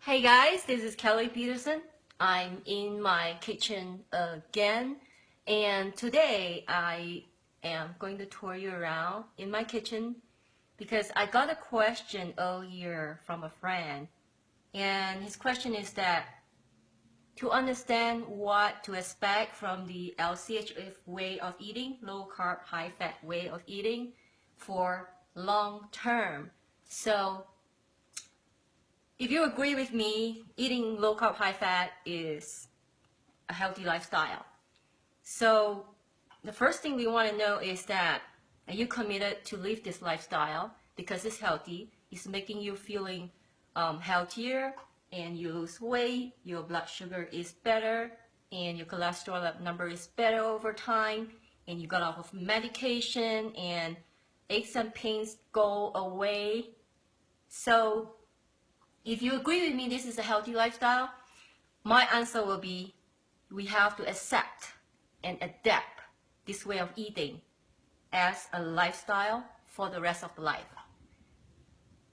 Hey guys, this is Kelly Peterson. I'm in my kitchen again, and today I am going to tour you around in my kitchen because I got a question earlier from a friend, and his question is that to understand what to expect from the LCHF way of eating, low carb, high fat way of eating for long term. So if you agree with me, eating low carb, high fat is a healthy lifestyle. So the first thing we want to know is that are you committed to live this lifestyle because it's healthy, it's making you feeling healthier, and you lose weight, your blood sugar is better, and your cholesterol number is better over time, and you got off of medication, and aches and pains go away. So if you agree with me this is a healthy lifestyle, my answer will be we have to accept and adapt this way of eating as a lifestyle for the rest of the life.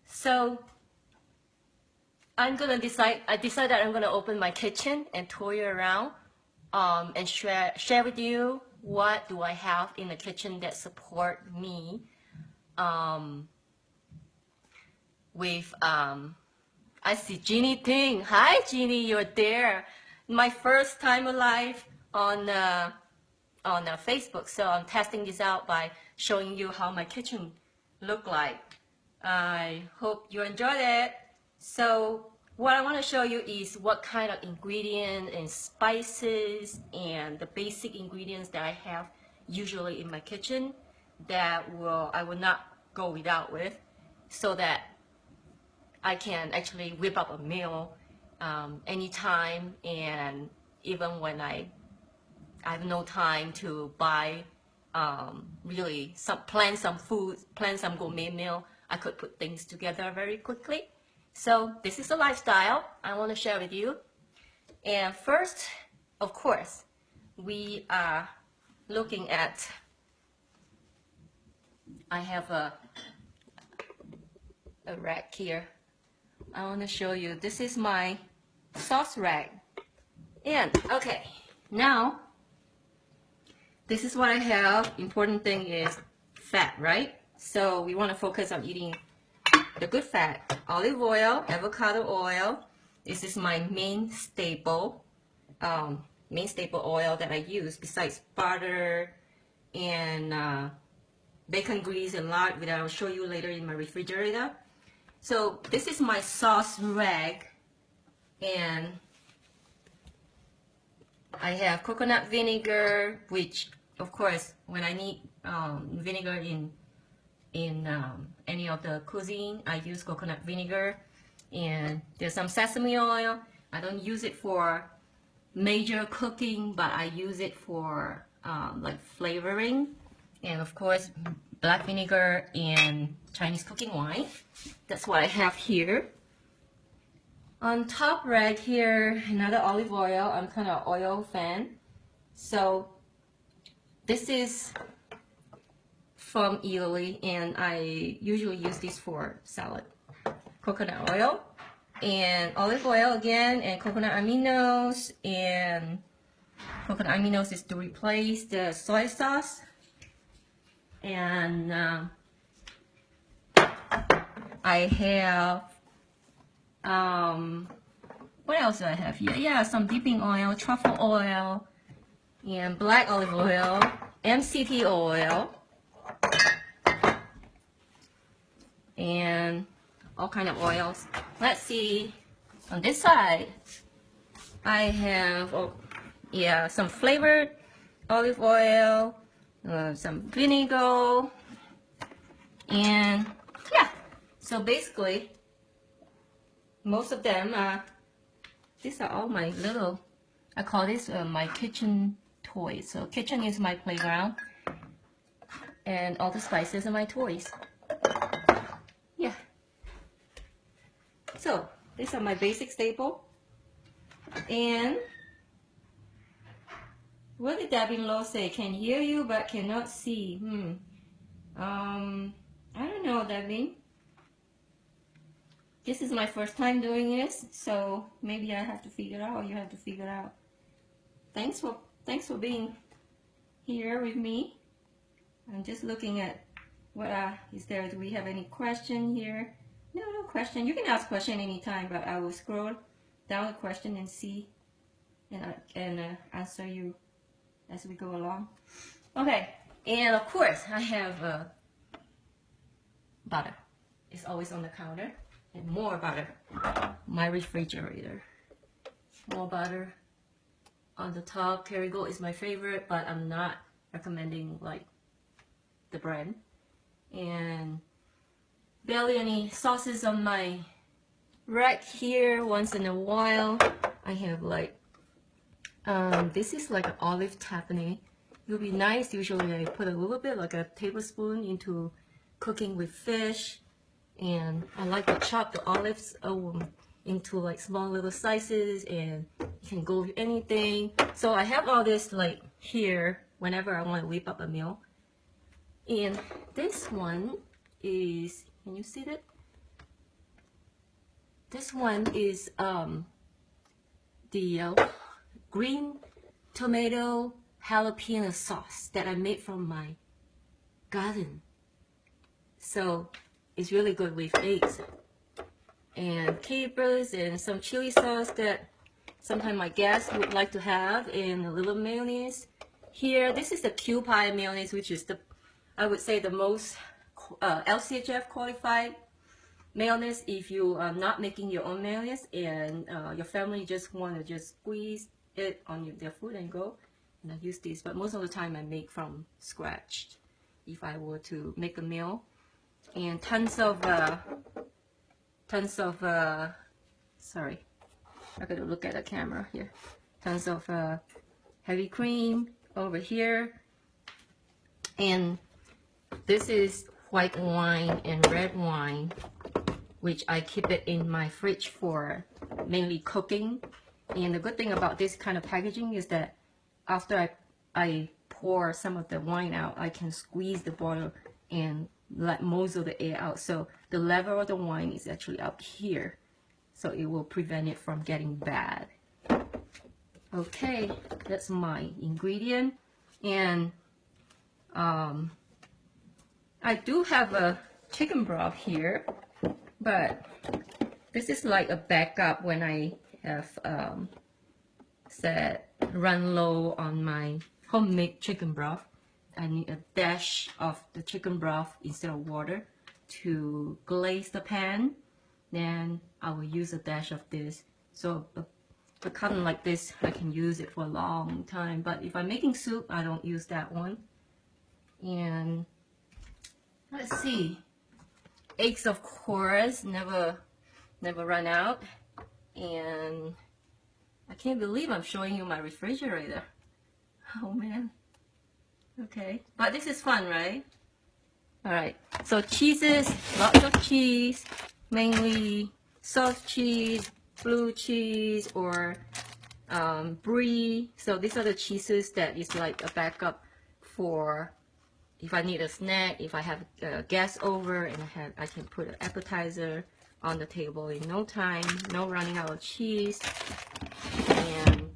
So I decided I'm gonna open my kitchen and tour you around and share with you what do I have in the kitchen that support me with I see Jeannie Ting. Hi, Jeannie, you're there. My first time alive on Facebook, so I'm testing this out by showing you how my kitchen look like. I hope you enjoyed it. So what I want to show you is what kind of ingredients and spices and the basic ingredients that I have usually in my kitchen that I will not go without with, so that I can actually whip up a meal anytime, and even when I have no time to buy really plan some food, plan some gourmet meal, I could put things together very quickly. So this is a lifestyle I want to share with you. And first, of course, we are looking at, I have a rack here. I want to show you, this is my sauce rack. And okay, now this is what I have. Important thing is fat, right? So we want to focus on eating the good fat. Olive oil, avocado oil. This is my main staple oil that I use besides butter and bacon grease and lard, which I will show you later in my refrigerator. So this is my sauce rag, and I have coconut vinegar, which of course when I need vinegar in any of the cuisine, I use coconut vinegar. And there's some sesame oil. I don't use it for major cooking, but I use it for like flavoring. And of course, black vinegar and Chinese cooking wine. That's what I have here. On top right here, another olive oil. I'm kind of oil fan. So this is from Italy, and I usually use this for salad. Coconut oil and olive oil again, and coconut aminos. And coconut aminos is to replace the soy sauce. And I have what else do I have here? Yeah, some dipping oil, truffle oil, and black olive oil, MCT oil, and all kind of oils. Let's see, on this side I have some flavored olive oil, some vinegar, and yeah, so basically most of them these are all my little, I call this my kitchen toys. So kitchen is my playground, and all the spices are my toys. Yeah. So these are my basic staple. And what did Dabin Law say? Can hear you but cannot see. I don't know, Dabin. this is my first time doing this, so maybe I have to figure it out, or you have to figure it out. Thanks for being here with me. I'm just looking at what is there. Do we have any question here? No question. You can ask question anytime, but I will scroll down the question and see and answer you as we go along. Okay, and of course I have butter. It's always on the counter, and more butter. My refrigerator. More butter on the top. Kerrygold is my favorite, but I'm not recommending like the brand. And barely any sauces on my rack here. Once in a while I have like this is like an olive tapenade. It would be nice. Usually I put a little bit, like a tablespoon, into cooking with fish, and I like to chop the olives into like small little slices, and you can go with anything. So I have all this like here whenever I want to whip up a meal. And this one is, can you see that? This one is the green tomato jalapeno sauce that I made from my garden. So it's really good with eggs and capers and some chili sauce that sometimes my guests would like to have, and a little mayonnaise. Here, this is the Kewpie mayonnaise, which is the, I would say, the most LCHF qualified mayonnaise if you are not making your own mayonnaise and your family just want to just squeeze it on their food and go. And I use this, but most of the time I make from scratch if I were to make a meal. And tons of sorry, I gotta look at the camera here. Tons of heavy cream over here. And this is white wine and red wine, which I keep it in my fridge for mainly cooking. And the good thing about this kind of packaging is that after I pour some of the wine out, I can squeeze the bottle and let most of the air out. So the level of the wine is actually up here, so it will prevent it from getting bad. Okay, that's my ingredient. And I do have a chicken broth here, but this is like a backup when I have said run low on my homemade chicken broth. I need a dash of the chicken broth instead of water to glaze the pan. Then I will use a dash of this. So a carton like this, I can use it for a long time. But if I'm making soup, I don't use that one. And let's see, eggs, of course, never run out. And I can't believe I'm showing you my refrigerator. Oh man. Okay, but this is fun, right? All right, so cheeses, lots of cheese, mainly soft cheese, blue cheese, or brie. So these are the cheeses that is like a backup for if I need a snack, if I have guests over and I can put an appetizer on the table in no time, no running out of cheese. And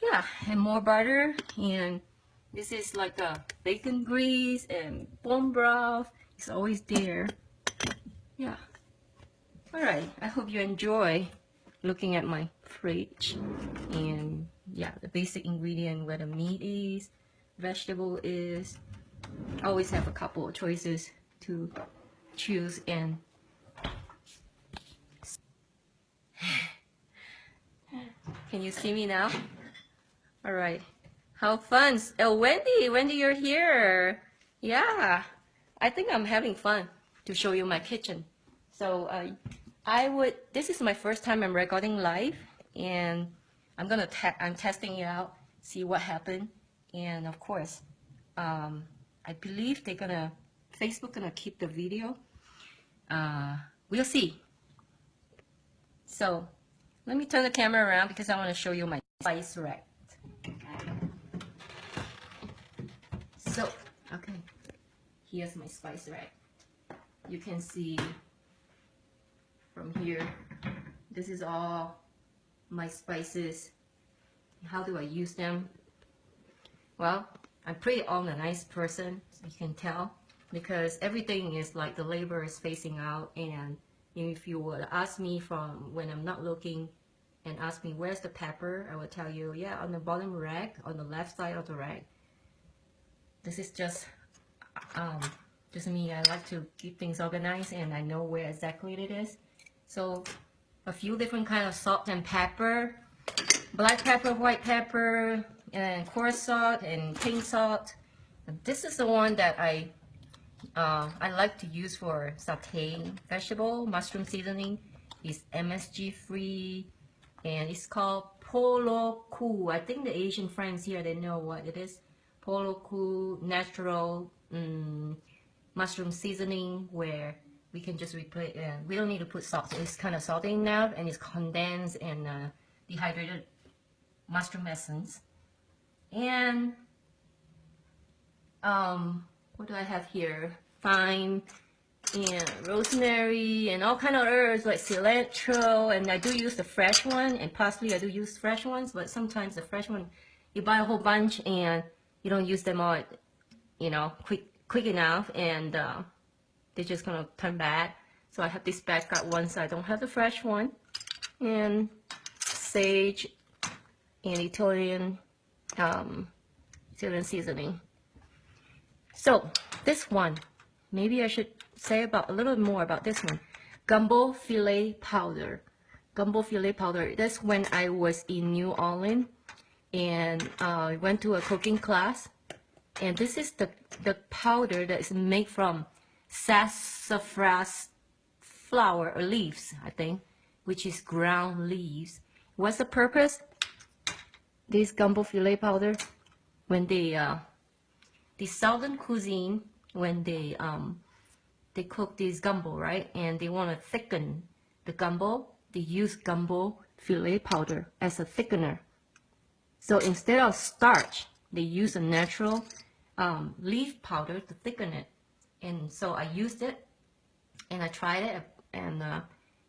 yeah, and more butter. And this is like a bacon grease and bone broth. It's always there. Yeah. All right. I hope you enjoy looking at my fridge. And yeah, the basic ingredient, where the meat is, vegetable is. I always have a couple of choices to choose. And can you see me now? All right. How fun. Oh, Wendy, you're here. Yeah, I think I'm having fun to show you my kitchen. So this is my first time I'm recording live, and I'm testing it out, see what happened. And of course, I believe Facebook gonna keep the video. We'll see. So let me turn the camera around because I want to show you my spice rack. So, okay, here's my spice rack. You can see from here. This is all my spices. How do I use them? Well, I'm pretty organized person, so you can tell, because everything is like the label is facing out, and if you would ask me from when I'm not looking and ask me where's the pepper, I will tell you, yeah, on the bottom rack, on the left side of the rack. This is just me. I like to keep things organized, and I know where exactly it is. So a few different kind of salt and pepper, black pepper, white pepper, and coarse salt and pink salt. And this is the one that I like to use for sauteing vegetable. Mushroom seasoning is MSG free, and it's called Polo Ku. I think the Asian friends here, they know what it is. Polo Ku natural mushroom seasoning, where we can just replace. We don't need to put salt. It's kind of salty enough, and it's condensed and dehydrated mushroom essence. And what do I have here? Thyme and rosemary and all kind of herbs like cilantro, and I do use the fresh one, and parsley. I do use fresh ones, but sometimes the fresh one, you buy a whole bunch and you don't use them all, you know, quick enough, and they're just gonna turn bad. So I have this backup one, so I don't have the fresh one. And sage and Italian seasoning. So this one, maybe I should say a little more about this one. Gumbo filet powder. Gumbo filet powder. That's when I was in New Orleans, and I went to a cooking class. And this is the powder that is made from sassafras flower or leaves, I think, which is ground leaves. What's the purpose? This gumbo filet powder, when the Southern cuisine, when they cook this gumbo, right, and they want to thicken the gumbo, they use gumbo filet powder as a thickener. So instead of starch, they use a natural leaf powder to thicken it. And so I used it, and I tried it, and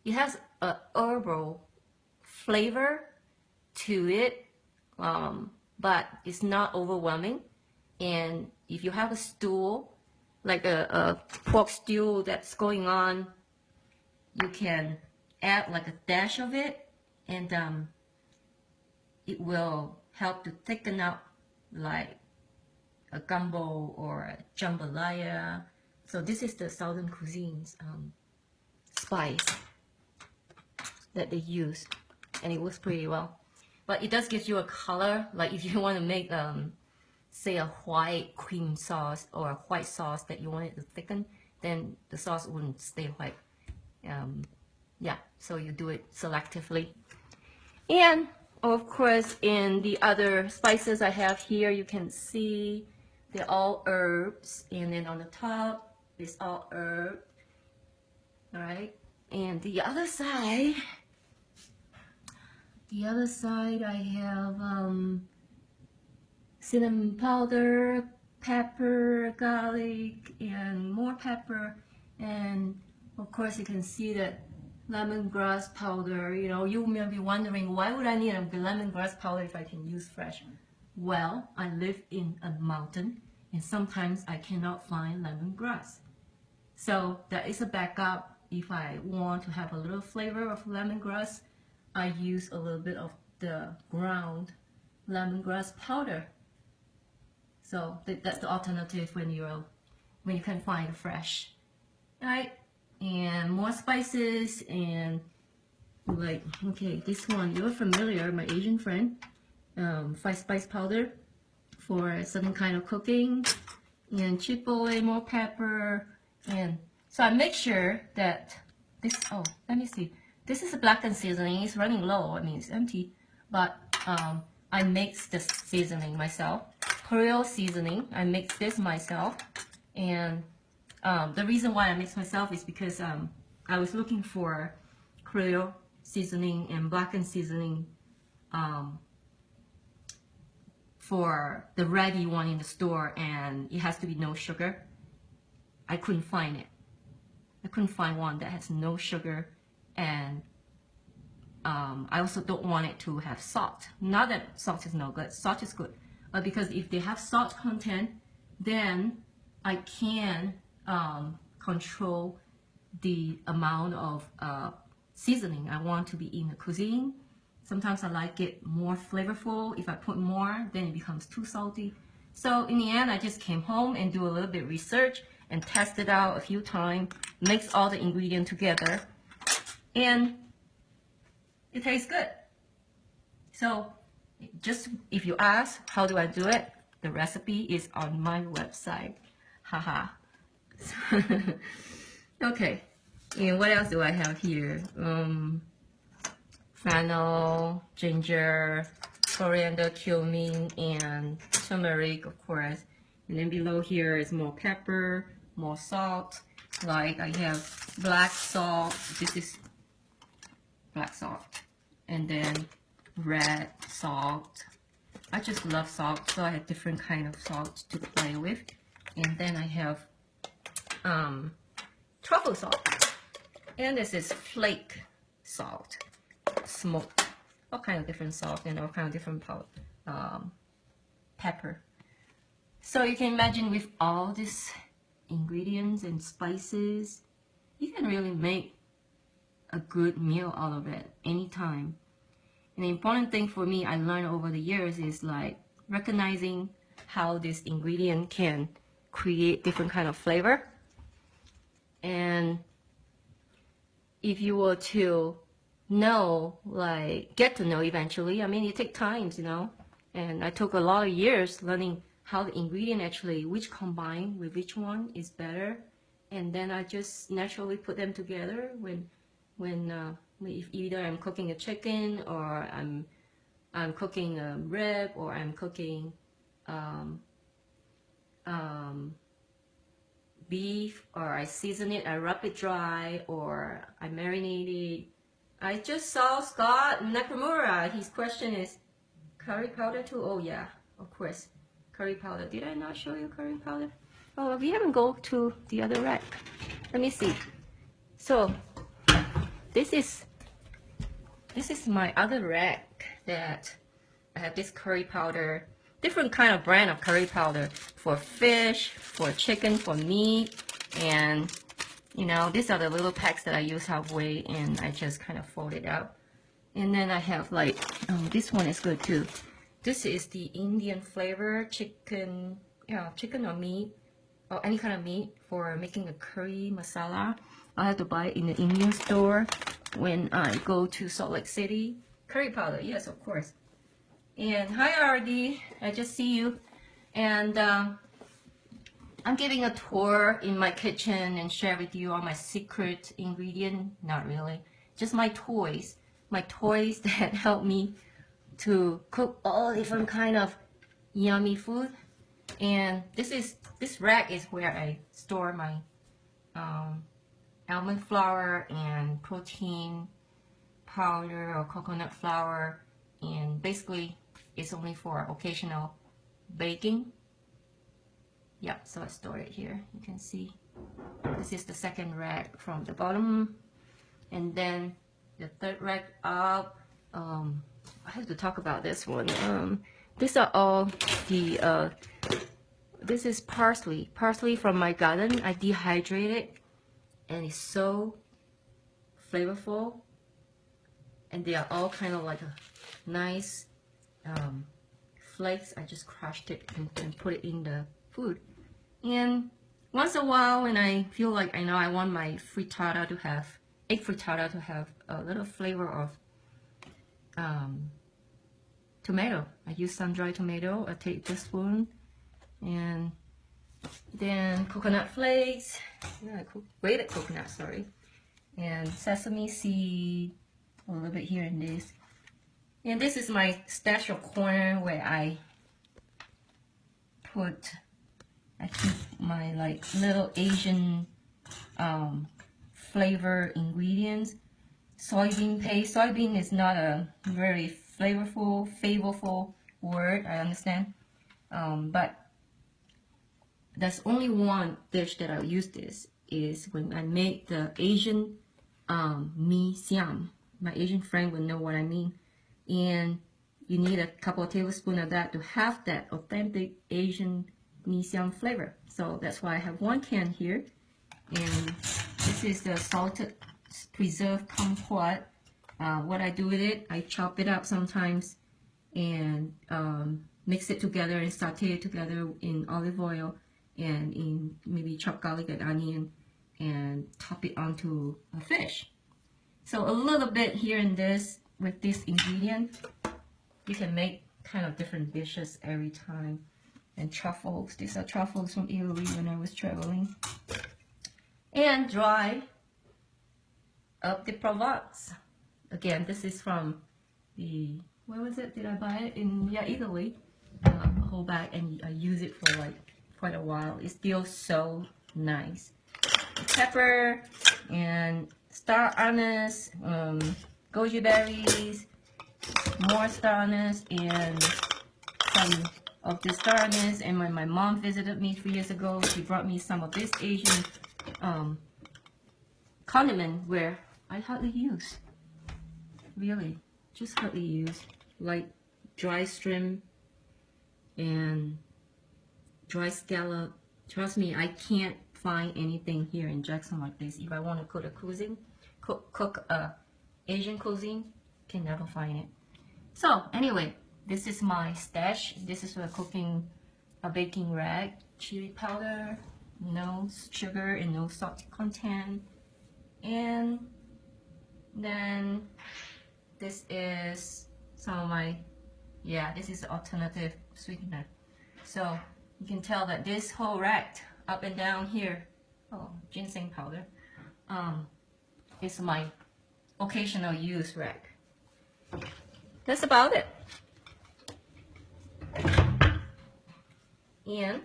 it has a herbal flavor to it, but it's not overwhelming. And if you have a stew, like a pork stew that's going on, you can add like a dash of it, and it will help to thicken up like a gumbo or a jambalaya. So this is the Southern cuisine's spice that they use, and it works pretty well. But it does give you a color, like if you want to make say a white cream sauce or a white sauce that you want it to thicken, then the sauce wouldn't stay white. Yeah, so you do it selectively. And of course, in the other spices I have here, you can see they're all herbs, and then on the top is all herb. All right, and the other side I have cinnamon powder, pepper, garlic, and more pepper, and of course you can see that lemongrass powder. You know, you may be wondering, why would I need a lemongrass powder if I can use fresh? Well, I live in a mountain, and sometimes I cannot find lemongrass. So that is a backup. If I want to have a little flavor of lemongrass, I use a little bit of the ground lemongrass powder. So that's the alternative when you can find fresh, right? And more spices, and like, okay, this one you're familiar, my Asian friend, 5-spice powder for a certain kind of cooking, and chipotle, more pepper, and so I make sure that this. Oh, let me see. This is a blackened seasoning. It's running low. I mean, it's empty, but I mix the seasoning myself. Creole seasoning. I mix this myself, and the reason why I mix myself is because I was looking for Creole seasoning and blackened seasoning for the ready one in the store, and it has to be no sugar. I couldn't find it. I couldn't find one that has no sugar And I also don't want it to have salt. Not that salt is no good, salt is good, but because if they have salt content, then I can control the amount of seasoning I want to be in the cuisine. Sometimes I like it more flavorful. If I put more, then it becomes too salty. So in the end, I just came home and do a little bit of research and test it out a few times, mix all the ingredients together, and it tastes good. So just if you ask, how do I do it? The recipe is on my website. Haha. Okay. And what else do I have here? Fennel, ginger, coriander, cumin, and turmeric, of course. And then below here is more pepper, more salt. Like I have black salt. This is black salt. And then red salt. I just love salt, so I have different kind of salt to play with. And then I have truffle salt. And this is flake salt, smoked. All kind of different salt and all kind of different pepper. So you can imagine with all these ingredients and spices, you can really make a good meal out of it anytime. And the important thing for me I learned over the years is like recognizing how this ingredient can create different kind of flavor. And if you were to know, like get to know eventually, I mean it takes time, you know, and I took a lot of years learning how the ingredient actually, which combined with which one is better, and then I just naturally put them together when if either I'm cooking a chicken or I'm cooking a rib or I'm cooking beef, or I season it, I rub it dry, or I marinate it. I just saw Scott Nakamura. His question is curry powder too. Oh yeah, of course, curry powder. Did I not show you curry powder? Oh, we haven't go to the other rack. Let me see. So this is my other rack that I have this curry powder, different kind of brand of curry powder for fish, for chicken, for meat, and you know, these are the little packs that I use halfway and I just kind of fold it out. And then I have like, oh, this one is good too. This is the Indian flavor chicken, chicken or meat, or any kind of meat for making a curry masala. I have to buy it in the Indian store when I go to Salt Lake City. Curry powder, yes, of course. And hi RD, I just see you. And I'm giving a tour in my kitchen and share with you all my secret ingredient. Not really, just my toys that help me to cook all different kind of yummy food. And this rack is where I store my almond flour and protein powder or coconut flour, and basically it's only for occasional baking. Yeah, so I store it here. You can see this is the second rack from the bottom, and then the third rack up. I have to talk about this one. These are all the this is parsley from my garden. I dehydrated, and it's so flavorful, and they are all kind of like a nice flakes. I just crushed it and put it in the food. And once in a while, when I feel like I want my frittata to have, egg frittata to have a little flavor of tomato, I use sun-dried tomato, a tablespoon, and then coconut flakes, grated coconut, sorry, and sesame seed, a little bit here in this. And this is my stash of corn where I keep my like little Asian flavor ingredients. Soybean paste. Soybean is not a very flavorful word, I understand. But there's only one dish that I'll use this, is when I make the Asian mee siam. My Asian friend would know what I mean. And you need a couple of tablespoons of that to have that authentic Asian mee siam flavor. So that's why I have 1 can here. And this is the salted preserved kumquat. What I do with it, I chop it up sometimes and mix it together and saute it together in olive oil and in maybe chopped garlic and onion and top it onto a fish. So a little bit here and this with this ingredient, you can make kind of different dishes every time. And truffles, these are truffles from Italy when I was traveling. And dry up the Provence. Again, this is from the, where was it? Did I buy it? In, yeah, Italy. A whole bag, and I use it for like quite a while. It's still so nice. Pepper and star anise, goji berries, more star anise, and some of the star anise. And when my mom visited me 3 years ago, she brought me some of this Asian condiment where I hardly use. Really, just hardly use. Like dry shrimp and dry scallop. Trust me, I can't find anything here in Jackson like this. If I want to cook a cuisine, cook Asian cuisine, can never find it. So anyway, this is my stash. This is a baking rag. Chili powder, no sugar and no salt content. And then this is some of my, yeah, this is the alternative sweetener. So you can tell that this whole rack up and down here, oh, ginseng powder, is my occasional use rack. That's about it. And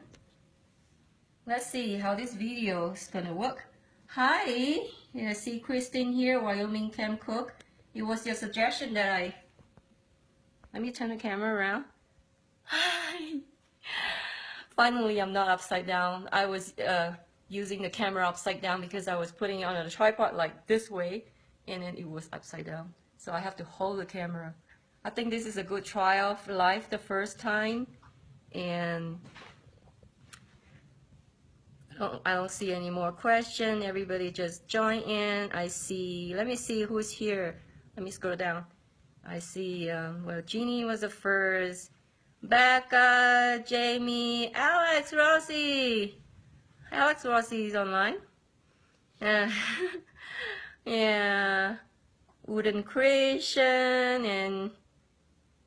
let's see how this video is gonna work. Hi, yeah, see Christine here, Wyoming Camp Cook. It was your suggestion that let me turn the camera around. Hi. Finally, I'm not upside down. I was using the camera upside down because I was putting it on a tripod like this way, and then it was upside down. So I have to hold the camera. I think this is a good trial for life the first time, and I don't see any more questions. Everybody just join in. I see, let me see who's here. Let me scroll down. I see, well, Jeannie was the first. Becca, Jamie, Alex, Rossi. Alex Rossi is online. Yeah, Wooden Creation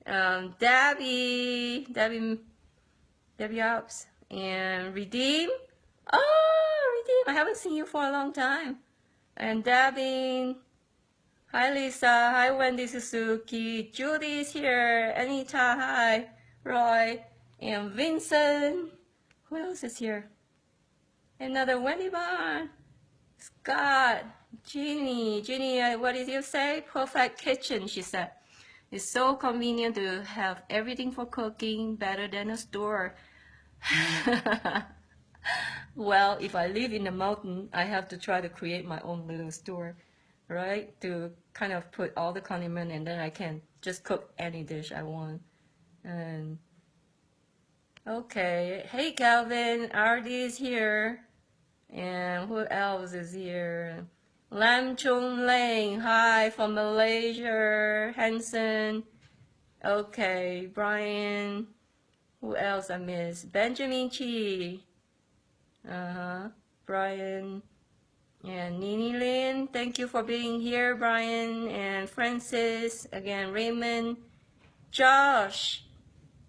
and Debbie Ops and Redeem. Oh, Redeem, I haven't seen you for a long time. And Debbie. Hi Lisa, hi Wendy Suzuki, Judy is here, Anita, hi, Roy, and Vincent. Who else is here? Another Wendy Barn, Scott, Jeannie, what did you say? Perfect kitchen, she said. It's so convenient to have everything for cooking, better than a store. Well, if I live in the mountain, I have to try to create my own little store, right? To kind of put all the condiment, and then I can just cook any dish I want. And okay, hey Calvin, RD is here. And who else is here? Lam Chung Lang, hi from Malaysia. Hanson. Okay, Brian. Who else I missed? Benjamin Chi. Brian. And Nini Lin, thank you for being here, Brian. And Francis. Again, Raymond. Josh.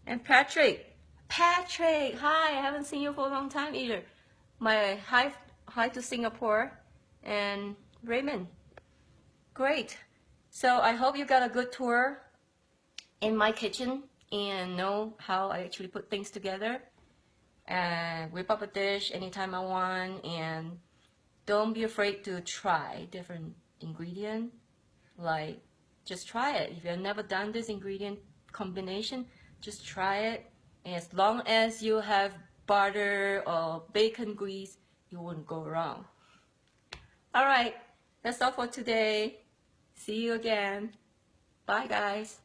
And Patrick. Patrick, hi. I haven't seen you for a long time either. My hi to Singapore. And Raymond. Great. So I hope you got a good tour in my kitchen and know how I actually put things together and whip up a dish anytime I want. And don't be afraid to try different ingredient. Like, just try it. If you've never done this ingredient combination, just try it. And as long as you have butter or bacon grease, you won't go wrong. All right. That's all for today. See you again. Bye, guys.